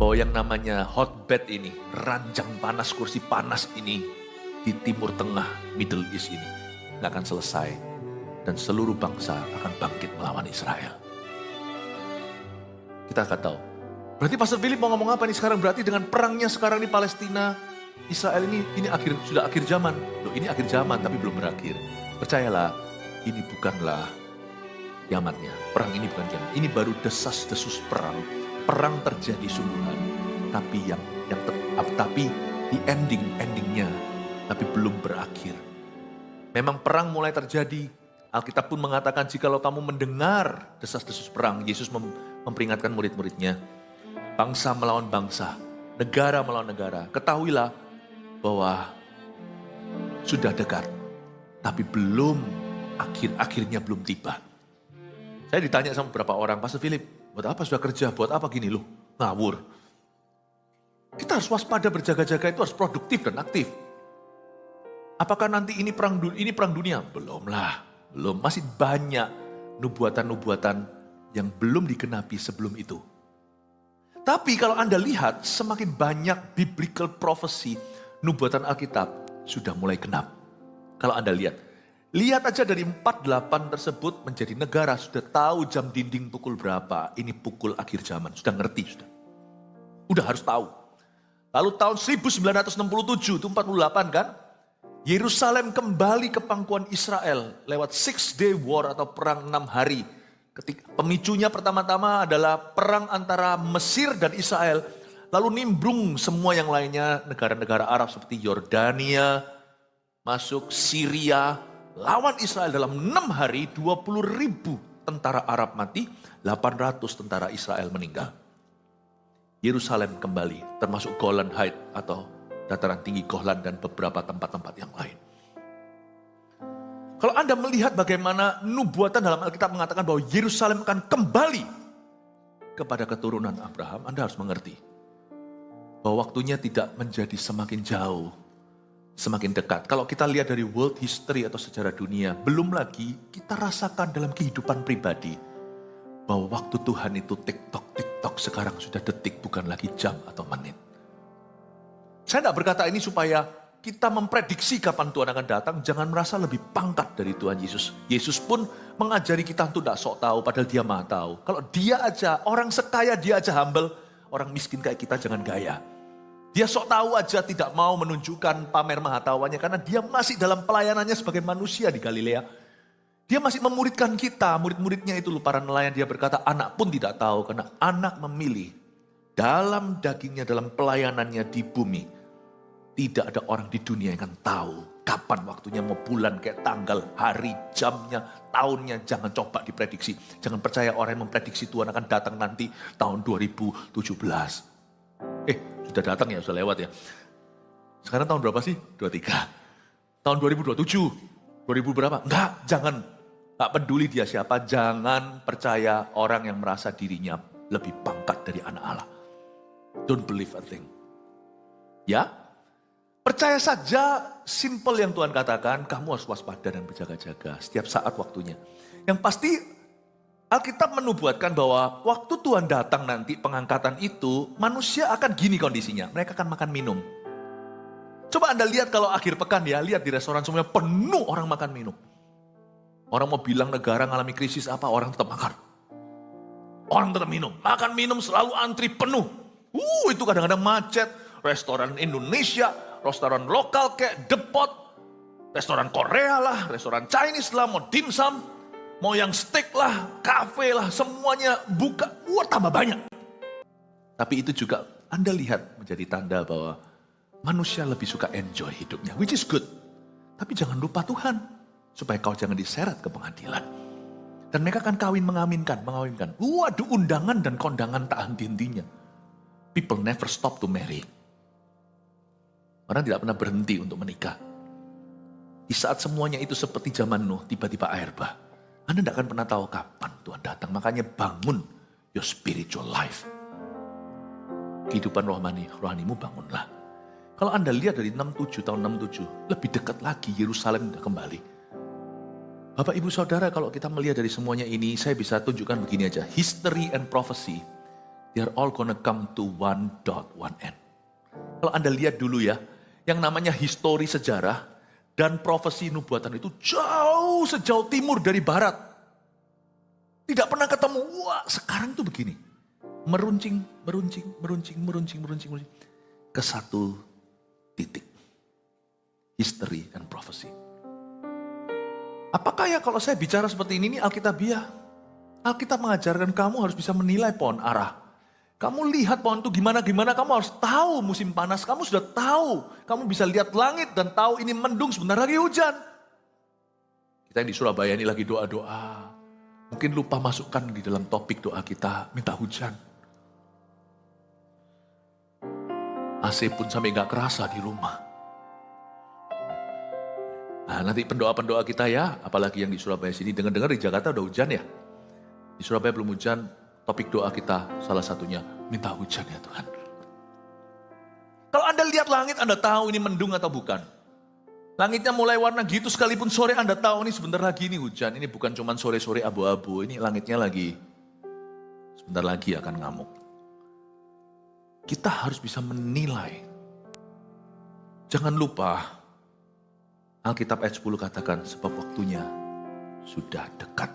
bahwa yang namanya hotbed ini, ranjang panas, kursi panas ini di Timur Tengah, Middle East ini nggak akan selesai. Dan seluruh bangsa akan bangkit melawan Israel. Kita akan tahu. Berarti Pastor Philip mau ngomong apa nih sekarang? Berarti dengan perangnya sekarang di Palestina, Israel ini sudah akhir zaman. Loh, ini akhir zaman tapi belum berakhir. Percayalah, ini bukanlah kiamatnya. Perang ini bukan kiamat. Ini baru desas-desus perang. Perang terjadi sungguhan. Tapi di endingnya, tapi belum berakhir. Memang perang mulai terjadi. Alkitab pun mengatakan jikalau kamu mendengar desas-desus perang, Yesus memperingatkan murid-muridnya, bangsa melawan bangsa, negara melawan negara. Ketahuilah bahwa sudah dekat, tapi belum akhirnya belum tiba. Saya ditanya sama beberapa orang, Pastor Philip, buat apa sudah kerja, buat apa gini loh, ngawur. Kita harus waspada, berjaga-jaga itu harus produktif dan aktif. Apakah nanti ini perang dunia? Belum lah. Belum, masih banyak nubuatan-nubuatan yang belum digenapi sebelum itu. Tapi kalau Anda lihat, semakin banyak biblical prophecy, nubuatan Alkitab sudah mulai genap. Kalau Anda lihat aja dari 48 tersebut menjadi negara, sudah tahu jam dinding pukul berapa, ini pukul akhir zaman, sudah ngerti sudah. Udah harus tahu. Lalu tahun 1967, itu 48 kan? Yerusalem kembali ke pangkuan Israel lewat Six-Day War atau perang 6 hari. Pemicunya pertama-tama adalah perang antara Mesir dan Israel. Lalu nimbrung semua yang lainnya, negara-negara Arab seperti Yordania, masuk Syria, lawan Israel dalam 6 hari, 20.000 tentara Arab mati, 800 tentara Israel meninggal. Yerusalem kembali, termasuk Golan Heights atau dataran tinggi Golan dan beberapa tempat-tempat yang lain. Kalau Anda melihat bagaimana nubuatan dalam Alkitab mengatakan bahwa Yerusalem akan kembali kepada keturunan Abraham, Anda harus mengerti bahwa waktunya tidak menjadi semakin jauh, semakin dekat. Kalau kita lihat dari world history atau sejarah dunia, belum lagi kita rasakan dalam kehidupan pribadi bahwa waktu Tuhan itu tik-tok, sekarang sudah detik, bukan lagi jam atau menit. Saya tidak berkata ini supaya kita memprediksi kapan Tuhan akan datang. Jangan merasa lebih pangkat dari Tuhan Yesus. Yesus pun mengajari kita untuk tidak sok tahu, padahal dia maha tahu. Kalau dia aja, orang sekaya dia aja humble, orang miskin kayak kita jangan gaya. Dia sok tahu aja tidak mau menunjukkan pamer maha tahuannya, karena dia masih dalam pelayanannya sebagai manusia di Galilea. Dia masih memuridkan kita, murid-muridnya itu para nelayan. Dia berkata, anak pun tidak tahu, karena anak memilih dalam dagingnya, dalam pelayanannya di bumi. Tidak ada orang di dunia yang akan tahu kapan waktunya, mau bulan, kayak tanggal, hari, jamnya, tahunnya. Jangan coba diprediksi. Jangan percaya orang yang memprediksi Tuhan akan datang nanti tahun 2017. Sudah datang ya, sudah lewat ya. Sekarang tahun berapa sih? 23. Tahun 2027. 2000 berapa? Enggak, jangan. Enggak peduli dia siapa. Jangan percaya orang yang merasa dirinya lebih pangkat dari anak Allah. Don't believe a thing. Ya? Percaya saja, simple yang Tuhan katakan, kamu harus waspada dan berjaga-jaga setiap saat waktunya. Yang pasti Alkitab menubuatkan bahwa waktu Tuhan datang nanti pengangkatan itu, manusia akan gini kondisinya, mereka akan makan minum. Coba Anda lihat kalau akhir pekan ya, lihat di restoran semuanya penuh orang makan minum. Orang mau bilang negara ngalami krisis apa, orang tetap makan. Orang tetap minum, makan minum selalu antri penuh. Itu kadang-kadang macet, restoran Indonesia, restoran lokal kayak Depot, restoran Korea lah, restoran Chinese lah, mau dimsum, mau yang steak lah, kafe lah, semuanya buka, tambah banyak. Tapi itu juga Anda lihat menjadi tanda bahwa manusia lebih suka enjoy hidupnya, which is good. Tapi jangan lupa Tuhan, supaya kau jangan diseret ke pengadilan. Dan mereka akan kawin mengawinkan. Waduh, undangan dan kondangan tak henti-hentinya. People never stop to marry. Orang tidak pernah berhenti untuk menikah. Di saat semuanya itu seperti zaman Nuh, tiba-tiba air bah. Anda tidak akan pernah tahu kapan Tuhan datang. Makanya bangun your spiritual life. Kehidupan rohanimu bangunlah. Kalau Anda lihat dari tahun 67, lebih dekat lagi Yerusalem sudah kembali. Bapak ibu saudara, kalau kita melihat dari semuanya ini, saya bisa tunjukkan begini aja. History and prophecy They are all gonna come to one dot, one end. Kalau Anda lihat dulu ya, yang namanya histori sejarah dan profesi nubuatan itu jauh sejauh timur dari barat. Tidak pernah ketemu. Wah, sekarang tuh begini. Meruncing. Ke satu titik. History and prophecy. Apakah ya kalau saya bicara seperti ini Alkitabiah? Alkitab mengajarkan kamu harus bisa menilai pohon ara. Kamu lihat pohon itu gimana, kamu harus tahu musim panas. Kamu sudah tahu. Kamu bisa lihat langit dan tahu ini mendung, sebentar lagi hujan. Kita yang di Surabaya ini lagi doa-doa. Mungkin lupa masukkan di dalam topik doa kita, minta hujan. AC pun sampai gak kerasa di rumah. Nah, nanti pendoa-pendoa kita ya, apalagi yang di Surabaya sini, dengar-dengar di Jakarta udah hujan ya. Di Surabaya belum hujan, topik doa kita salah satunya, minta hujan ya Tuhan. Kalau Anda lihat langit, Anda tahu ini mendung atau bukan. Langitnya mulai warna gitu, sekalipun sore Anda tahu ini sebentar lagi ini hujan. Ini bukan cuma sore-sore abu-abu, ini langitnya lagi, sebentar lagi akan ngamuk. Kita harus bisa menilai. Jangan lupa, Alkitab ayat 10 katakan, sebab waktunya sudah dekat.